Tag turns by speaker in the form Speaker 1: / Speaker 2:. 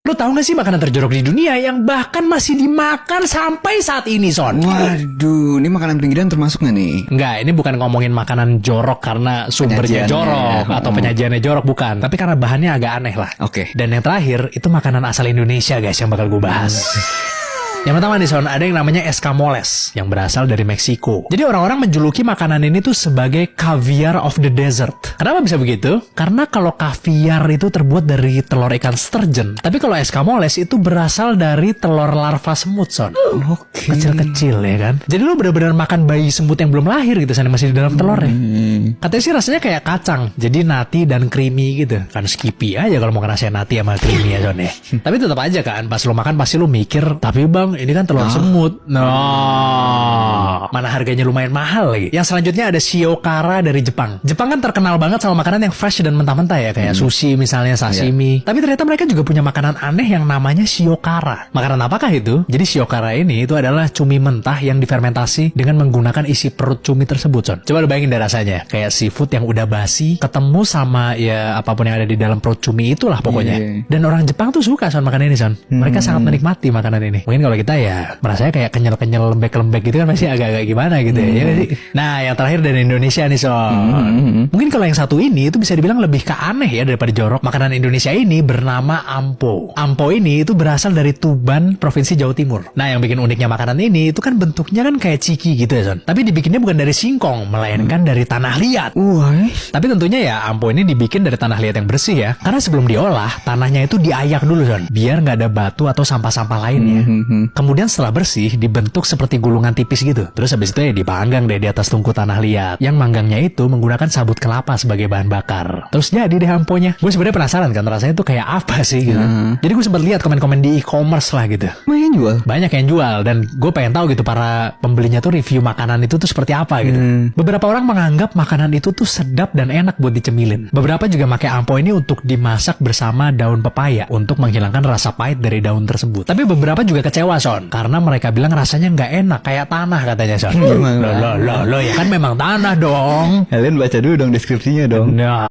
Speaker 1: Lu tahu gak sih makanan terjorok di dunia yang bahkan masih dimakan sampai saat ini, Son?
Speaker 2: Waduh, ini makanan pinggiran termasuk gak nih?
Speaker 1: Enggak, ini bukan ngomongin makanan jorok karena sumbernya jorok atau penyajiannya jorok, bukan. Tapi karena bahannya agak aneh lah.
Speaker 2: Oke.
Speaker 1: Dan yang terakhir, itu makanan asal Indonesia guys yang bakal gue bahas. Yang pertama nih Son, ada yang namanya escamoles yang berasal dari Meksiko. Jadi orang-orang menjuluki makanan ini tuh sebagai caviar of the desert. Kenapa bisa begitu? Karena kalau caviar itu terbuat dari telur ikan sturgeon, tapi kalau escamoles itu berasal dari telur larva semut, Son.
Speaker 2: Oke.
Speaker 1: Kecil-kecil ya kan. Jadi lu benar-benar makan bayi semut yang belum lahir gitu, Son, masih di dalam telurnya. Katanya sih rasanya kayak kacang, jadi nati dan creamy gitu. Kan Skippy aja kalau mau rasanya nati sama creamy ya, Son ya. Tapi tetap aja kan, pas lu makan pasti lu mikir, tapi bang ini kan telur semut. Mana harganya lumayan mahal lagi. Yang selanjutnya ada shiokara dari Jepang. Jepang kan terkenal banget sama makanan yang fresh dan mentah-mentah ya, kayak sushi misalnya, sashimi. Tapi ternyata mereka juga punya makanan aneh yang namanya shiokara. Makanan apakah itu? Jadi shiokara ini itu adalah cumi mentah yang difermentasi dengan menggunakan isi perut cumi tersebut, Son. Coba lu bayangin deh rasanya, kayak seafood yang udah basi ketemu sama ya apapun yang ada di dalam perut cumi itulah pokoknya. Dan orang Jepang tuh suka Son makan ini, Son. Mereka sangat menikmati makanan ini. Mungkin kalau kita ya merasanya kayak kenyal-kenyal lembek-lembek gitu kan, masih agak-agak gimana gitu ya sih? Nah yang terakhir dari Indonesia nih Son. Mungkin kalau yang satu ini itu bisa dibilang lebih ke aneh ya daripada jorok. Makanan Indonesia ini bernama ampo. Ampo ini itu berasal dari Tuban, Provinsi Jawa Timur. Nah yang bikin uniknya makanan ini itu kan bentuknya kan kayak ciki gitu ya Son. Tapi dibikinnya bukan dari singkong, melainkan dari tanah liat. Tapi tentunya ya ampo ini dibikin dari tanah liat yang bersih ya. Karena sebelum diolah, tanahnya itu diayak dulu Son, biar nggak ada batu atau sampah-sampah lainnya. Kemudian setelah bersih dibentuk seperti gulungan tipis gitu. Terus habis itu ya dipanggang deh di atas tungku tanah liat. Yang manggangnya itu menggunakan sabut kelapa sebagai bahan bakar. Terus jadi deh amponya. Gue sebenarnya penasaran kan rasanya tuh kayak apa sih gitu. Jadi gue sempat lihat komen-komen di e-commerce lah gitu. Banyak yang jual dan gue pengen tahu gitu para pembelinya tuh review makanan itu tuh seperti apa gitu. Beberapa orang menganggap makanan itu tuh sedap dan enak buat dicemilin. Beberapa juga pakai ampo ini untuk dimasak bersama daun pepaya untuk menghilangkan rasa pahit dari daun tersebut. Tapi beberapa juga kecewa Son, karena mereka bilang rasanya nggak enak kayak tanah katanya Son. Loh ya kan memang tanah dong.
Speaker 2: Kalian baca dulu dong deskripsinya dong.
Speaker 1: Nah.